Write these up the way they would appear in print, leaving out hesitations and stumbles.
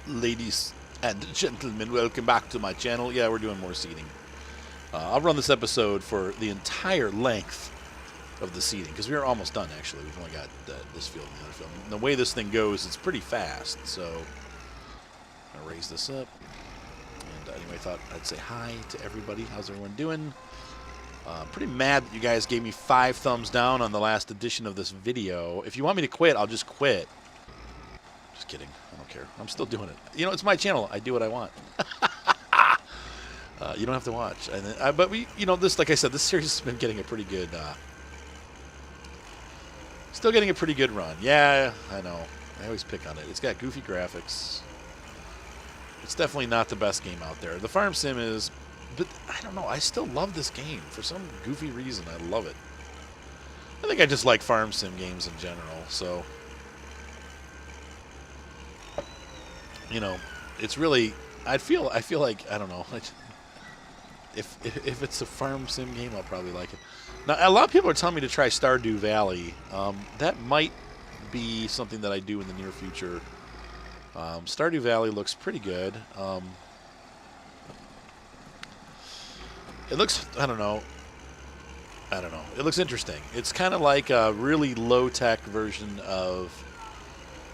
Ladies and gentlemen, welcome back to my channel. Yeah, we're doing more seeding. I'll run this episode for the entire length of the seeding, because we are almost done, actually. We've only got this field and the other field. And the way this thing goes, it's pretty fast, so I'm going to raise this up. And anyway, I thought I'd say hi to everybody. How's everyone doing? Pretty mad that you guys gave me 5 thumbs down on the last edition of this video. If you want me to quit, I'll just quit. Just kidding. I don't care. I'm still doing it. You know, it's my channel. I do what I want. You don't have to watch. But we, you know, this, like I said, this series has been getting a pretty good, still getting a pretty good run. Yeah, I know. I always pick on it. It's got goofy graphics. It's definitely not the best game out there. The Farm Sim is, but I don't know. I still love this game. For some goofy reason, I love it. I think I just like Farm Sim games in general, so... You know, it's really, I feel like, I don't know, if it's a Farm Sim game, I'll probably like it. Now, a lot of people are telling me to try Stardew Valley. That might be something that I do in the near future. Stardew Valley looks pretty good. It looks, I don't know. It looks interesting. It's kind of like a really low-tech version of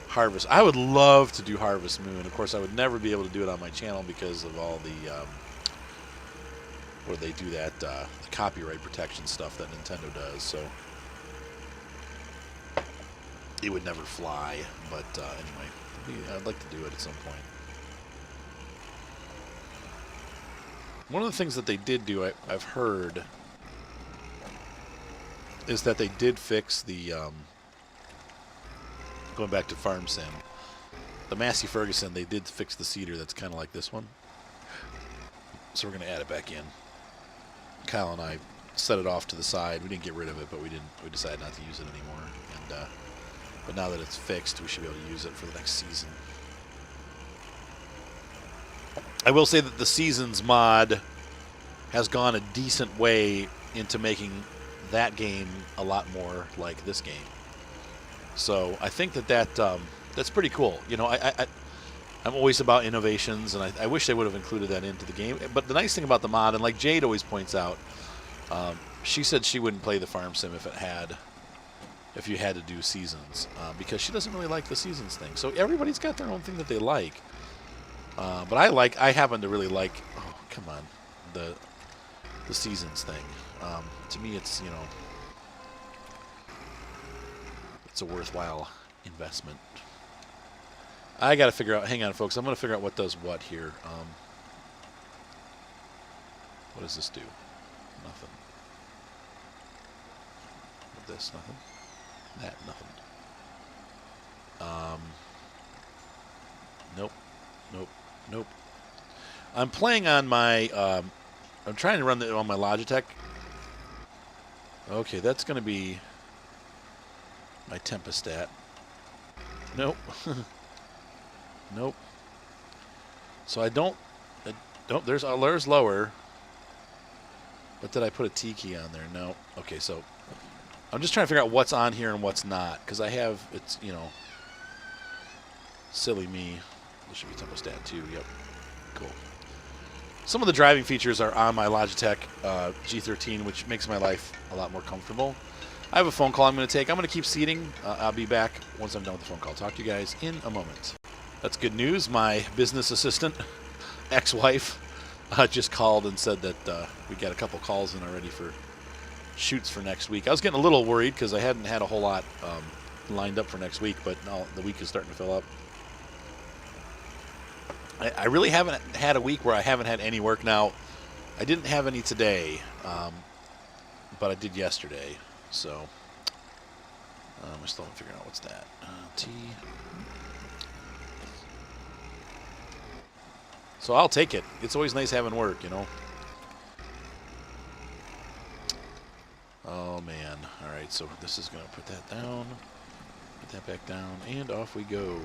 Harvest. I would love to do Harvest Moon. Of course, I would never be able to do it on my channel because of all the, where they do that, the copyright protection stuff that Nintendo does, so it would never fly. But anyway, I'd like to do it at some point. One of the things that they did do, I've heard, is that they did fix the, going back to Farm Sim, the Massey Ferguson, they did fix the seeder that's kind of like this one. So we're going to add it back in. Kyle and I set it off to the side. We didn't get rid of it, but we decided not to use it anymore. And but now that it's fixed, we should be able to use it for the next season. I will say that the Seasons mod has gone a decent way into making that game a lot more like this game. So I think that's pretty cool. You know, I'm always about innovations, and I wish they would have included that into the game. But the nice thing about the mod, and like Jade always points out, she said she wouldn't play the Farm Sim if you had to do seasons, because she doesn't really like the seasons thing. So everybody's got their own thing that they like. But I happen to really like, oh, come on, the seasons thing. To me, it's, you know, it's a worthwhile investment. I got to figure out, hang on, folks, I'm going to figure out what does what here. What does this do? Nothing. What this? Nothing. That, nothing. Nope. Nope. Nope. I'm playing on my, I'm trying to run it on my Logitech. Okay, that's going to be my Tempestat. Nope. Nope. So I don't, there's lower. But did I put a T key on there? No. Okay, so I'm just trying to figure out what's on here and what's not. Because I have, it's, you know, silly me. This should be Tempestat 2. Yep. Cool. Some of the driving features are on my Logitech G13, which makes my life a lot more comfortable. I have a phone call I'm going to take. I'm going to keep seating. I'll be back once I'm done with the phone call. Talk to you guys in a moment. That's good news. My business assistant, ex-wife, just called and said that we got a couple calls in already for shoots for next week. I was getting a little worried because I hadn't had a whole lot lined up for next week, but now the week is starting to fill up. I really haven't had a week where I haven't had any work. Now, I didn't have any today, but I did yesterday. So, I still haven't figured out what's that. T. So I'll take it. It's always nice having work, you know. Oh, man. All right, so this is going to put that down. Put that back down, and off we go.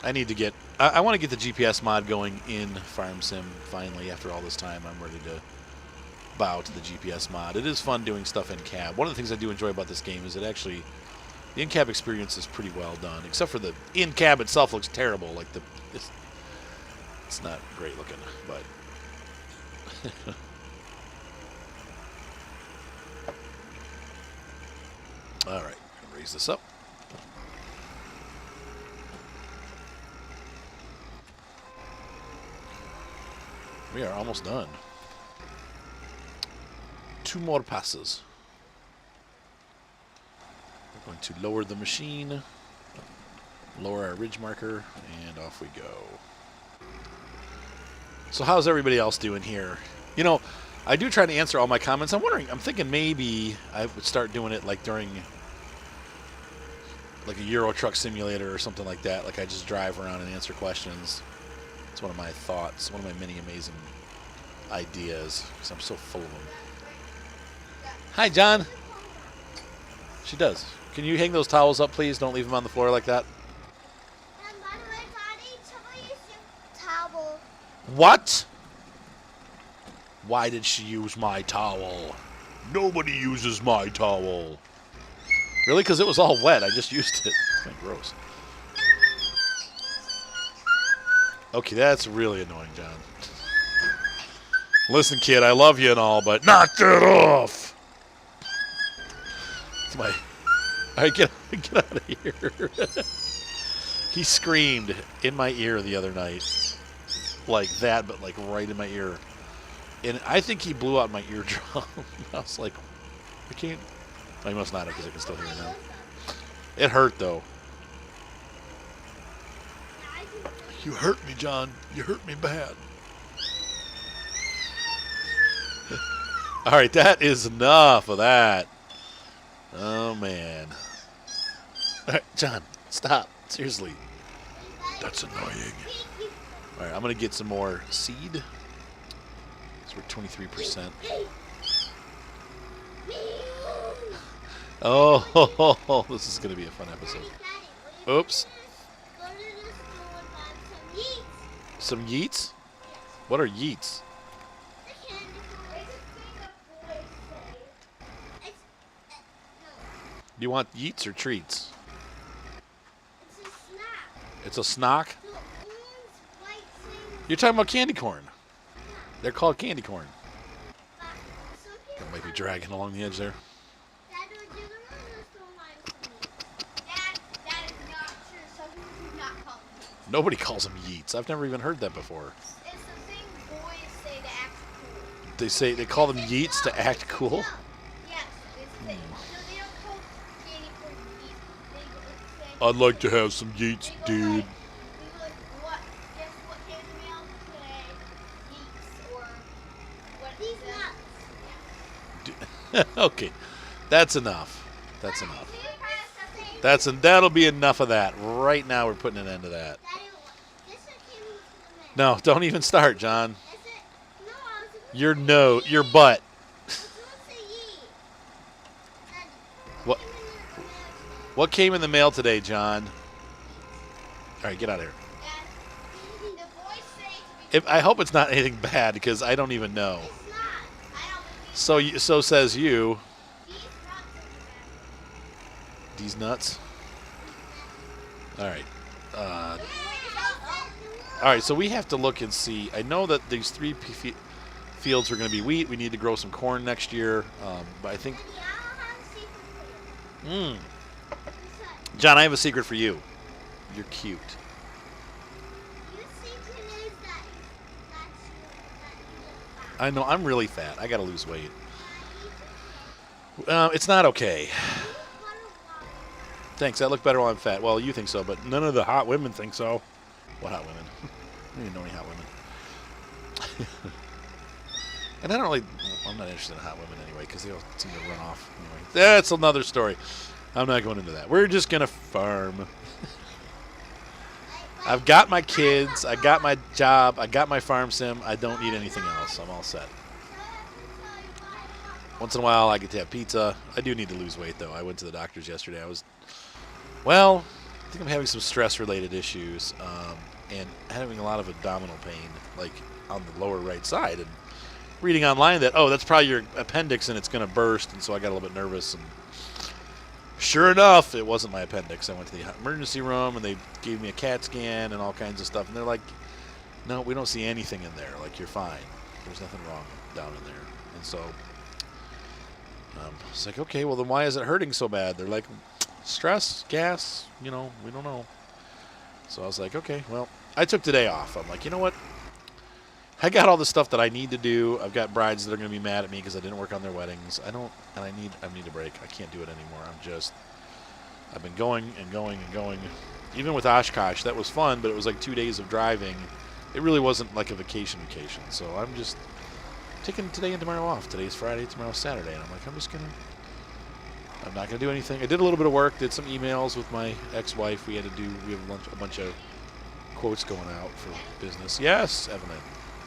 I need to get... I want to get the GPS mod going in Farm Sim finally. After all this time, I'm ready to bow to the GPS mod. It is fun doing stuff in cab. One of the things I do enjoy about this game is it actually The in-cab experience is pretty well done, except for the in-cab itself looks terrible. Like it's not great looking, but all right, raise this up. We are almost done. 2 more passes. We're going to lower the machine, lower our ridge marker, and off we go. So how's everybody else doing here? You know, I do try to answer all my comments. I'm thinking maybe I would start doing it like during like a Euro Truck Simulator or something like that. Like I just drive around and answer questions. It's one of my thoughts, one of my many amazing ideas, because I'm so full of them. Hi, John. She does. Can you hang those towels up, please? Don't leave them on the floor like that. And by the way, Daddy, somebody used your towel. What? Why did she use my towel? Nobody uses my towel. Really? Because it was all wet. I just used it. It's kind of gross. Okay, that's really annoying, John. Listen, kid, I love you and all, but knock that off. It's my... All right, get out of here. He screamed in my ear the other night. Like that, but like right in my ear. And I think he blew out my eardrum. I was like, I can't... I must not have, because I can still hear it now. It hurt, though. You hurt me, John. You hurt me bad. All right, that is enough of that. Oh, man. All right, John, stop. Seriously. That's annoying. All right, I'm going to get some more seed. So we're 23%. Oh, this is going to be a fun episode. Oops. Some yeets? What are yeets? Do you want yeets or treats? It's a snack. It's a snock? The orange, white thing. You're talking about candy corn. They're called candy corn. Some people That might be dragging along the edge there. Dad, would you remember the line? Dad, that is not true. Some people do not call them yeets. Nobody calls them yeets. I've never even heard that before. It's the thing boys say to act cool. They call them yeets to act cool? No. Yes, it's the, no, they don't call candy corn yeets. They say, I'd like to have some yeets, they go dude. like, what? Guess what came in the mail today? Yeets or what? These nuts. Okay, that's enough. That's enough. Yeah. That'll be enough of that. Right now, we're putting an end to that. Daddy, guess what came into the mail? No, don't even start, John. Is it? No, I was supposed Your to no, say your yeet. butt. I was supposed to say yeet. Daddy, What? came in the mail today? What came in the mail today, John? All right, get out of here. Dad, the boys say to be I hope it's not anything bad, because I don't even know. It's not. I don't believe So says you. these nuts are These nuts. the bad. All right. Oh. All right. So we have to look and see. I know that these 3 fields are going to be wheat. We need to grow some corn next year. But I think, Yeah, I'll have a secret for you. What's that? John, I have a secret for you. You're cute. Your secret is that that you look fat. I know I'm really fat. I got to lose weight. Yeah, It's not okay. you want to walk. Thanks. I look better while I'm fat. Well, you think so, but none of the hot women think so. What hot women? I don't even know any hot women. And I'm not interested in hot women anyway, because they all seem to run off. Anyway, that's another story. I'm not going into that. We're just going to farm. I've got my kids. I got my job. I got my farm sim. I don't need anything else. I'm all set. Once in a while, I get to have pizza. I do need to lose weight, though. I went to the doctor's yesterday. I think I'm having some stress-related issues and having a lot of abdominal pain, like on the lower right side. And reading online that, that's probably your appendix and it's going to burst. And so I got a little bit nervous. And Sure enough, it wasn't my appendix. I went to the emergency room, and they gave me a CAT scan and all kinds of stuff. And they're like, no, we don't see anything in there. Like, you're fine. There's nothing wrong down in there. And so it's like, okay, well, then why is it hurting so bad? They're like, stress, gas, we don't know. So I was like, okay, well, I took today off. I'm like, you know what? I got all the stuff that I need to do. I've got brides that are going to be mad at me because I didn't work on their weddings. I need a break. I can't do it anymore. I've been going and going and going. Even with Oshkosh, that was fun, but it was like 2 days of driving. It really wasn't like a vacation. So I'm just taking today and tomorrow off. Today's Friday, tomorrow's Saturday. And I'm like, I'm not going to do anything. I did a little bit of work, did some emails with my ex-wife. We have a bunch of quotes going out for business. Yes, Evelyn.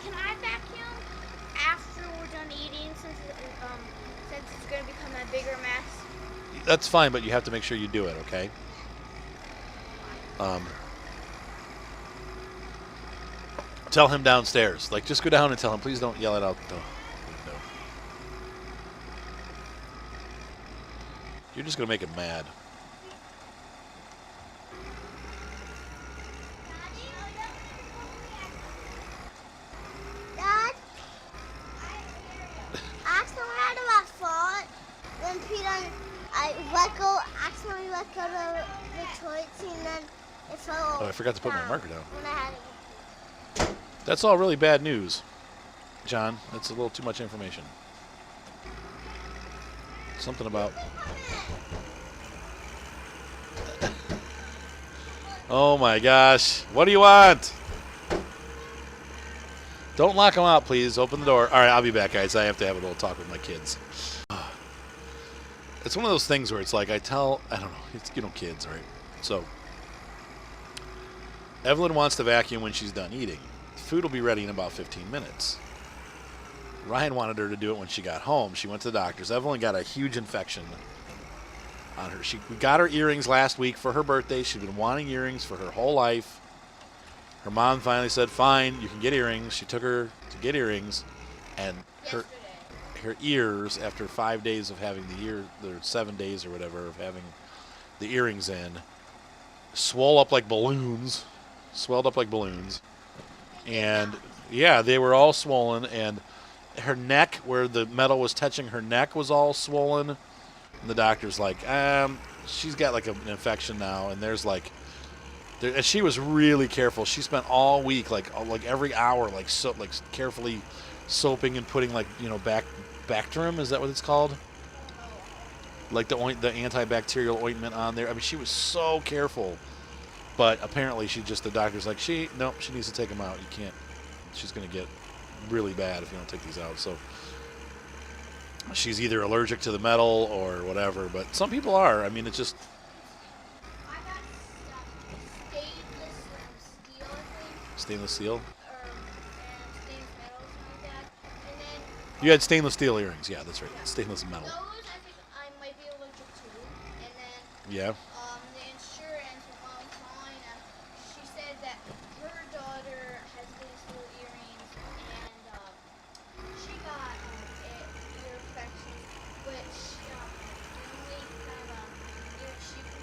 Can I vacuum after we're done eating since it's going to become a bigger mess? That's fine, but you have to make sure you do it, okay? Tell him downstairs. Like, just go down and tell him, please don't yell it out the window. You're just going to make him mad. Dad, accidentally out of my phone when I accidentally let go of the toilet and then it fell. Oh, I forgot to put my marker down. When I had it. That's all really bad news, John. That's a little too much information. Something about... Oh my gosh. What do you want? Don't lock them out, please. Open the door. All right, I'll be back, guys. I have to have a little talk with my kids. It's one of those things where it's like I don't know, it's, kids, right? So, Evelyn wants to vacuum when she's done eating. Food will be ready in about 15 minutes. Ryan wanted her to do it when she got home. She went to the doctor's. Evelyn got a huge infection on her. We got her earrings last week for her birthday. She'd been wanting earrings for her whole life. Her mom finally said, fine, you can get earrings. She took her to get earrings, and her ears, after 5 days of having or 7 days or whatever of having the earrings in, swelled up like balloons. And yeah, they were all swollen, and her neck, where the metal was touching her neck, was all swollen. And the doctor's like, she's got like an infection now, and and she was really careful. She spent all week, like every hour, carefully soaping and putting Bactrim, is that what it's called? Like the antibacterial ointment on there. I mean, she was so careful. But apparently the doctor's like, she needs to take them out. You can't, she's going to get really bad if you don't take these out. So she's either allergic to the metal or whatever. But some people are. I mean, it's just. I got stainless steel, I think. Stainless steel? And stainless metal or something like that. And then. You had stainless steel earrings. Yeah, that's right. Yeah. Stainless metal. Those I think I might be allergic to. And then. Yeah. The insurance, when I was calling them, she said that her daughter has stainless steel earrings, and she got ear infection, which the only kind of ear she can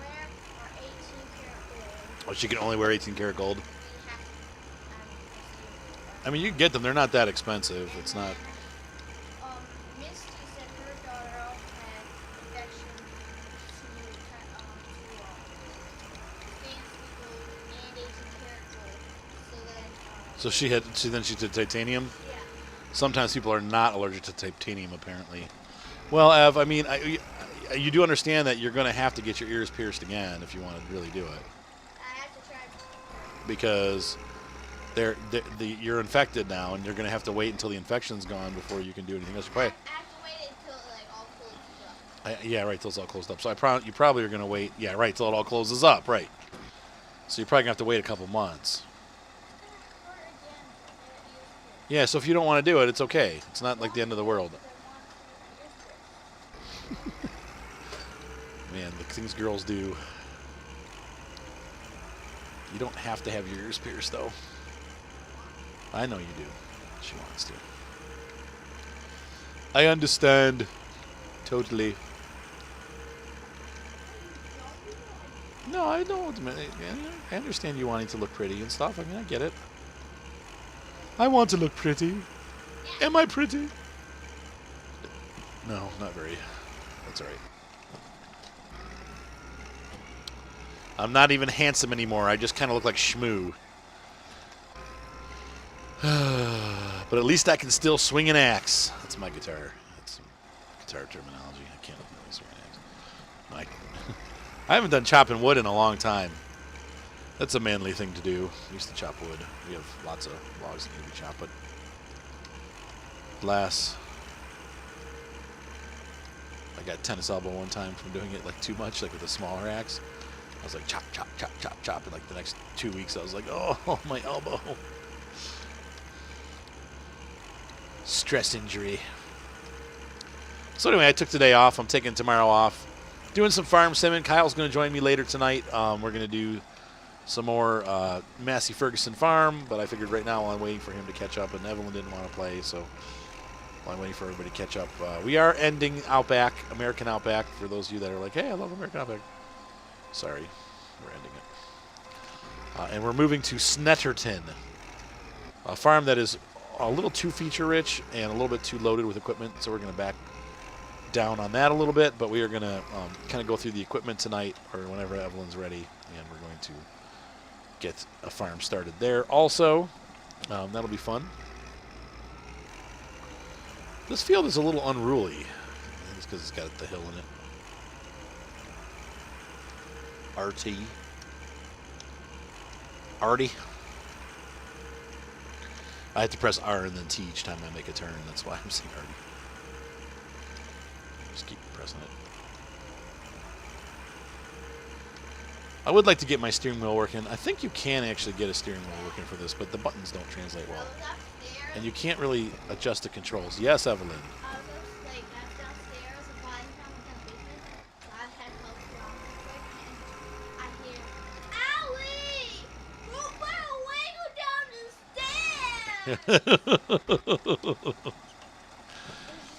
wear are 18 karat gold. Oh, she can only wear 18 karat gold? You have to, I mean, you can get them. They're not that expensive. It's not. Misty said her daughter also had infection to stainless gold and 18 karat gold. So then She did titanium? yeah. Sometimes people are not allergic to titanium, apparently. Well, Ev, I mean, you do understand that you're going to have to get your ears pierced again if you want to really do it. I have to try Because you're infected now, and you're going to have to wait until the infection's gone before you can do anything else. I have to wait until it all closes up. Yeah, right, till it's all closed up. So you probably are going to wait, yeah, right, till it all closes up, right. So you're probably going to have to wait a couple months. Yeah, so if you don't want to do it, it's okay. It's not like the end of the world. Man, the things girls do. You don't have to have your ears pierced, though. I know you do. She wants to. I understand. Totally. No, I don't. I understand you wanting to look pretty and stuff. I mean, I get it. I want to look pretty. Am I pretty? No, not very. That's all right. I'm not even handsome anymore. I just kind of look like Shmoo. But at least I can still swing an axe. That's my guitar. That's some guitar terminology. I can't really swing an axe. I haven't done chopping wood in a long time. That's a manly thing to do. I used to chop wood. We have lots of logs that need to be chopped, but glass. I got tennis elbow one time from doing it like too much, like with a smaller axe. I was like chop, chop, chop, chop, chop, and like the next 2 weeks I was like, oh, my elbow. Stress injury. So anyway, I took today off. I'm taking tomorrow off. Doing some farm simming. Kyle's going to join me later tonight. We're going to do some more Massey Ferguson farm, but I figured right now while I'm waiting for him to catch up, and Evelyn didn't want to play, so while I'm waiting for everybody to catch up. We are ending Outback, American Outback, for those of you that are like, hey, I love American Outback. Sorry, we're ending it. And we're moving to Snetterton, a farm that is a little too feature-rich and a little bit too loaded with equipment, so we're going to back down on that a little bit, but we are going to kind of go through the equipment tonight or whenever Evelyn's ready, and we're going to get a farm started there also. That'll be fun. This field is a little unruly. I think it's because it's got the hill in it. RT. Artie. I have to press R and then T each time I make a turn. That's why I'm saying Artie. Just keep pressing it. I would like to get my steering wheel working. I think you can actually get a steering wheel working for this, but the buttons don't translate well. And you can't really adjust the controls. Yes, Evelyn.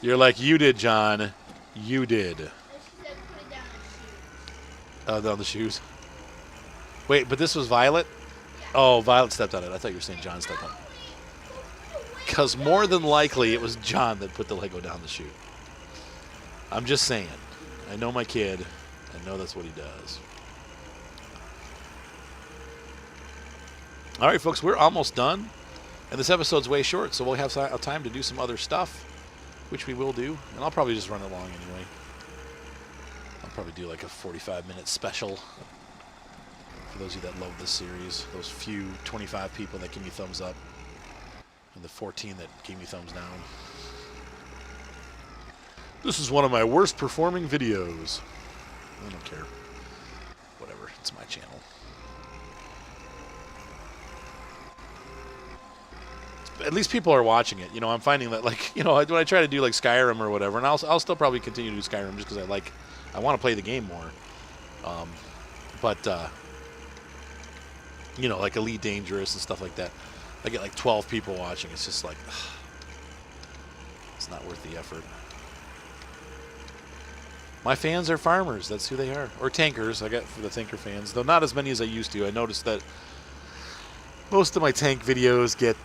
You're like, you did, John. You did. Oh, down the shoes. Wait, but this was Violet? Yeah. Oh, Violet stepped on it. I thought you were saying John stepped on it. Because more than likely it was John that put the Lego down the chute. I'm just saying. I know my kid. I know that's what he does. All right, folks, we're almost done. And this episode's way short, so we'll have time to do some other stuff, which we will do. And I'll probably just run it long anyway. I'll probably do like a 45-minute special for those of you that love this series. Those few 25 people that give me thumbs up and the 14 that gave me thumbs down. This is one of my worst performing videos. I don't care. Whatever. It's my channel. At least people are watching it. You know, I'm finding that, like, you know, when I try to do like Skyrim or whatever, and I'll still probably continue to do Skyrim just because I want to play the game more. You know, like Elite Dangerous and stuff like that. I get like 12 people watching. It's just like, ugh, it's not worth the effort. My fans are farmers. That's who they are. Or tankers. I got for the tanker fans, though not as many as I used to. I noticed that most of my tank videos get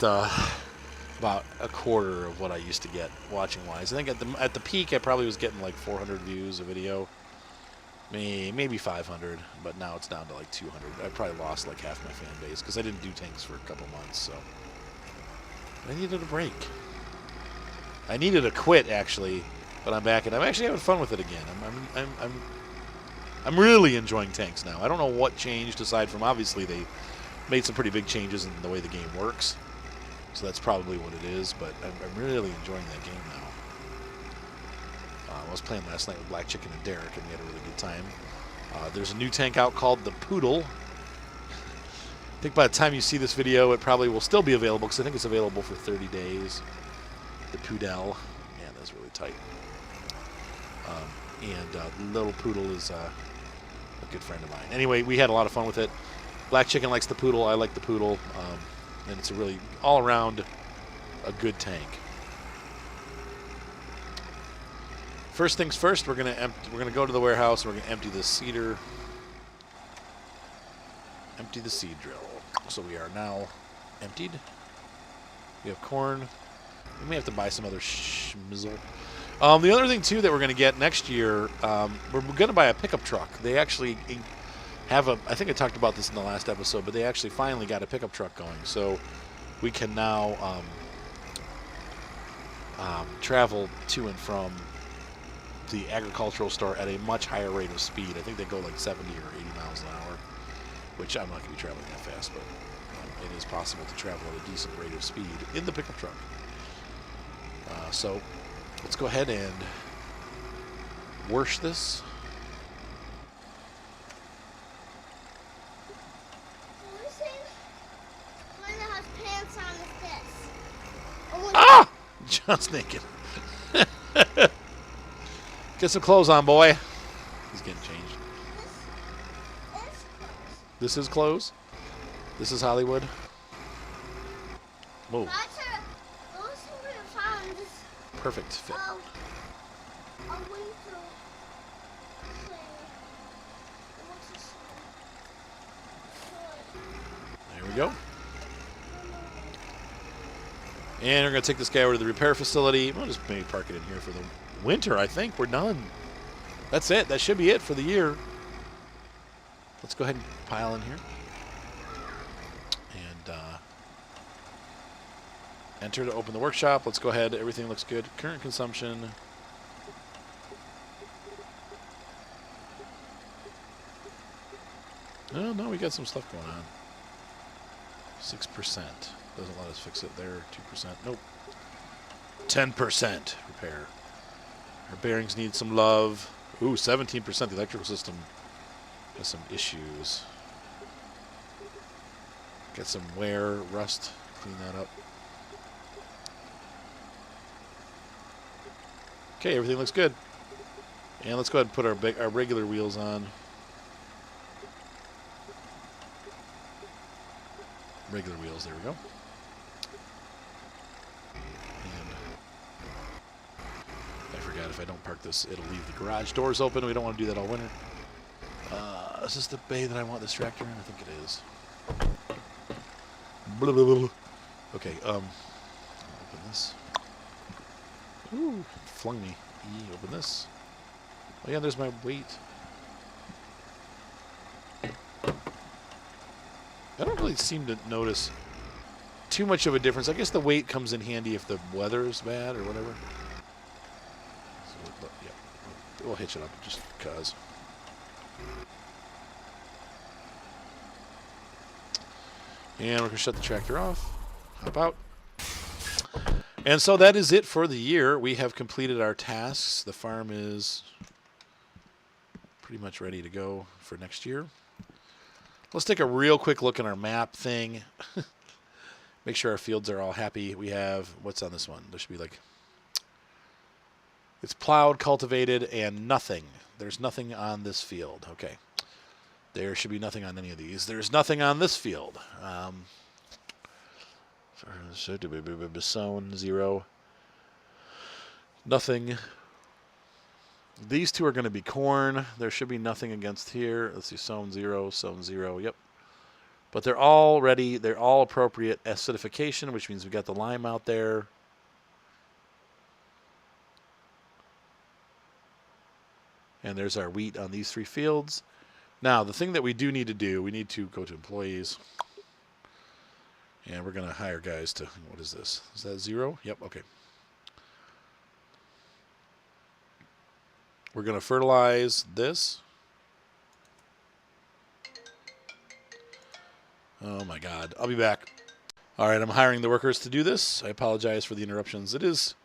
about a quarter of what I used to get watching-wise. I think at the peak, I probably was getting like 400 views a video, maybe 500, but now it's down to like 200. I probably lost like half my fan base because I didn't do tanks for a couple months, so I needed a break. I needed a quit actually, but I'm back and I'm actually having fun with it again. I'm really enjoying tanks now. I don't know what changed aside from obviously they made some pretty big changes in the way the game works. So that's probably what it is, but I'm really enjoying that game now. I was playing last night with Black Chicken and Derek, and we had a really good time. There's a new tank out called the Poodle. I think by the time you see this video, it probably will still be available, because I think it's available for 30 days. The Poodle. Man, that's really tight. Little Poodle is a good friend of mine. Anyway, we had a lot of fun with it. Black Chicken likes the Poodle. I like the Poodle. And it's a really, all around, a good tank. First things first, we're gonna go to the warehouse and we're gonna empty this cedar Empty the seed drill. So we are now emptied. We have corn. We may have to buy some other schmizzle. The other thing, too, that we're going to get next year, we're going to buy a pickup truck. They actually have a, I think I talked about this in the last episode, but they actually finally got a pickup truck going. So we can now travel to and from the agricultural store at a much higher rate of speed. I think they go like 70 or 80 miles an hour, which I'm not going to be traveling that fast, but it is possible to travel at a decent rate of speed in the pickup truck. So let's go ahead and wash this. Ah! John's naked. Get some clothes on, boy. He's getting changed. This is clothes. This is Hollywood. Whoa. Perfect fit. There we go. And we're going to take this guy over to the repair facility. We'll just maybe park it in here for the winter, I think. We're done. That's it. That should be it for the year. Let's go ahead and pile in here. And enter to open the workshop. Let's go ahead. Everything looks good. Current consumption. Oh, no, we got some stuff going on. 6%. Doesn't let us fix it there. 2%. Nope. 10% repair. Our bearings need some love. Ooh, 17%. The electrical system has some issues. Get some wear, rust. Clean that up. Okay, everything looks good. And let's go ahead and put our regular wheels on. Regular wheels, there we go. And I forgot, if I don't park this, it'll leave the garage doors open. We don't want to do that all winter. Is this the bay that I want this tractor in? I think it is. Blah, blah, blah. Okay, open this. Ooh, flung me. Open this. Oh yeah, there's my weight. I don't really seem to notice too much of a difference. I guess the weight comes in handy if the weather is bad or whatever. So, yeah, we'll hitch it up just because. And we're going to shut the tractor off. Hop out. And so that is it for the year. We have completed our tasks. The farm is pretty much ready to go for next year. Let's take a real quick look at our map thing. Make sure our fields are all happy. We have, what's on this one? There should be like, it's plowed, cultivated, and nothing. There's nothing on this field. Okay. There should be nothing on any of these. There's nothing on this field. Sown 0. Nothing. These two are going to be corn. There should be nothing against here. Let's see, sown 0, sown 0. Yep. But they're all ready. They're all appropriate acidification, which means we've got the lime out there. And there's our wheat on these 3 fields. Now, the thing that we do need to do, we need to go to employees. And we're going to hire guys to, what is this? Is that 0? Yep, okay. We're going to fertilize this. Oh my God. I'll be back. All right, I'm hiring the workers to do this. I apologize for the interruptions. It is,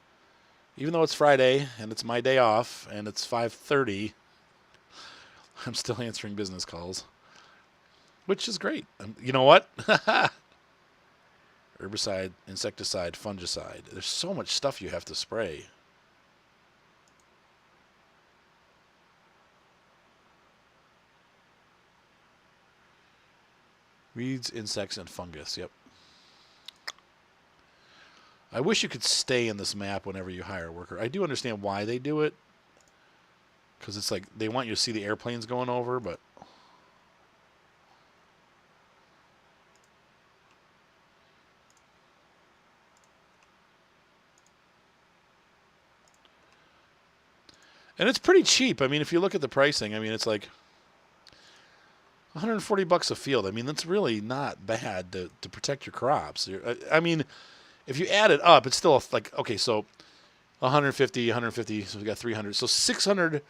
even though it's Friday and it's my day off and it's 5:30, I'm still answering business calls, which is great. You know what? Herbicide, insecticide, fungicide. There's so much stuff you have to spray. Weeds, insects, and fungus. Yep. I wish you could stay in this map whenever you hire a worker. I do understand why they do it, because it's like they want you to see the airplanes going over, but And it's pretty cheap. I mean, if you look at the pricing, I mean, it's like $140 a field. I mean, that's really not bad to protect your crops. I mean, if you add it up, it's still like, okay, so 150, so we got 300. So $600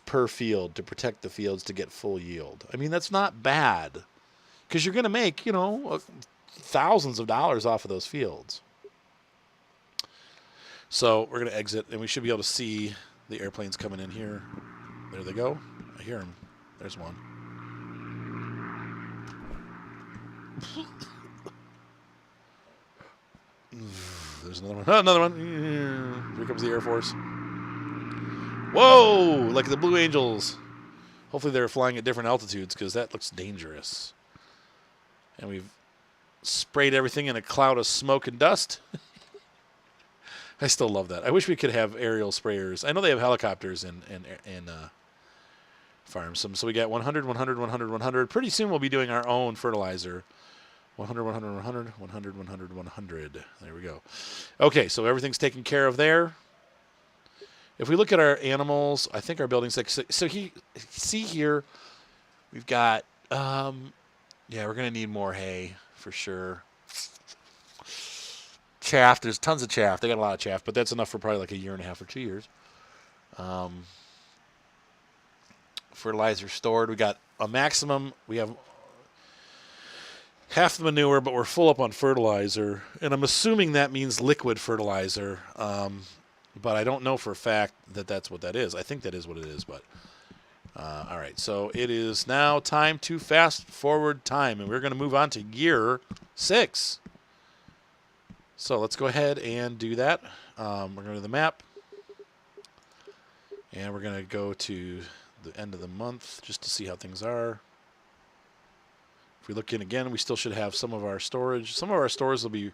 per field to protect the fields to get full yield. I mean, that's not bad because you're going to make, thousands of dollars off of those fields. So we're going to exit, and we should be able to see the airplanes coming in here. There they go. I hear them. There's one. There's another one. Another one. Here comes the Air Force. Whoa! Like the Blue Angels. Hopefully they're flying at different altitudes because that looks dangerous. And we've sprayed everything in a cloud of smoke and dust. I still love that. I wish we could have aerial sprayers. I know they have helicopters in farms. So we got 100, 100, 100, 100. Pretty soon we'll be doing our own fertilizer. 100, 100, 100, 100, 100, 100. There we go. Okay, so everything's taken care of there. If we look at our animals, I think our building's like, so see here, we've got, yeah, we're going to need more hay for sure. Chaff, there's tons of chaff. They got a lot of chaff, but that's enough for probably like a year and a half or 2 years. Fertilizer stored. We got a maximum. We have half the manure, but we're full up on fertilizer. And I'm assuming that means liquid fertilizer. But I don't know for a fact that that's what that is. I think that is what it is, but all right. So it is now time to fast forward time, and we're going to move on to year 6. So let's go ahead and do that. We're going to the map, and we're going to go to the end of the month just to see how things are. If we look in again, we still should have some of our storage. Some of our stores will be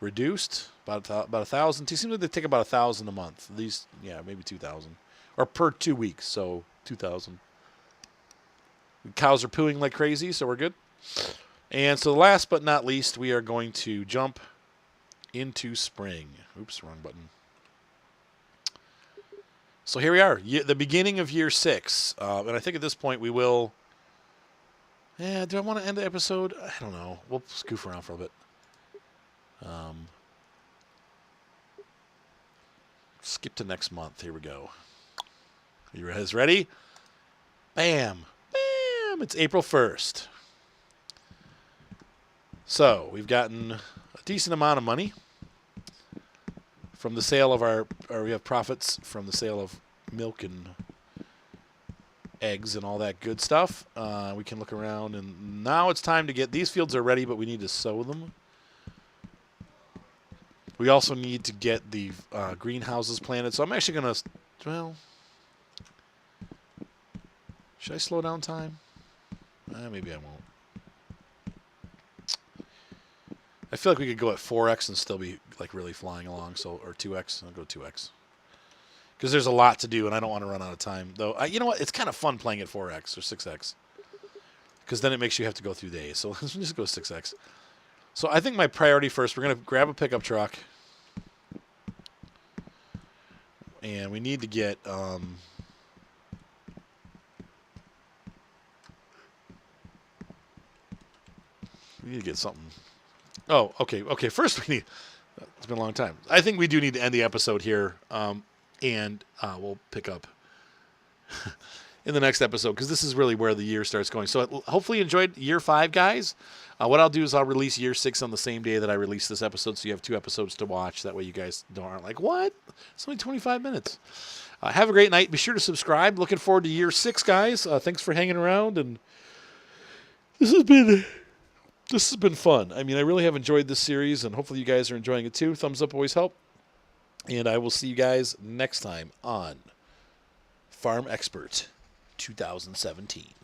reduced about 1,000. It seems like they take about 1,000 a month. These, yeah, maybe 2,000, or per 2 weeks. So 2,000. Cows are pooing like crazy, so we're good. And so last but not least, we are going to jump into spring. Oops, wrong button. So here we are, the beginning of year 6. And I think at this point we will... Yeah, do I want to end the episode? I don't know. We'll goof around for a bit. Skip to next month. Here we go. Are you guys ready? Bam. Bam. It's April 1st. So we've gotten a decent amount of money from the sale of we have profits from the sale of milk and eggs and all that good stuff. We can look around, and now it's time to get, these fields are ready, but we need to sow them. We also need to get the greenhouses planted. So I'm actually going to, well, should I slow down time? Maybe I won't. I feel like we could go at 4x and still be like really flying along. So, or 2x. I'll go 2x. Because there's a lot to do, and I don't want to run out of time. Though, you know what? It's kind of fun playing at 4x or 6x. Because then it makes you have to go through days. So let's just go 6x. So I think my priority first, we're going to grab a pickup truck. And we need to get... we need to get something... Oh, okay. Okay, first we need... It's been a long time. I think we do need to end the episode here. And we'll pick up in the next episode because this is really where the year starts going. So hopefully you enjoyed year 5, guys. What I'll do is I'll release year 6 on the same day that I release this episode, so you have 2 episodes to watch. That way you guys aren't like, what? It's only 25 minutes. Have a great night. Be sure to subscribe. Looking forward to year 6, guys. Thanks for hanging around, and this has been fun. I mean, I really have enjoyed this series, and hopefully you guys are enjoying it too. Thumbs up always help. And I will see you guys next time on Farm Expert 2017.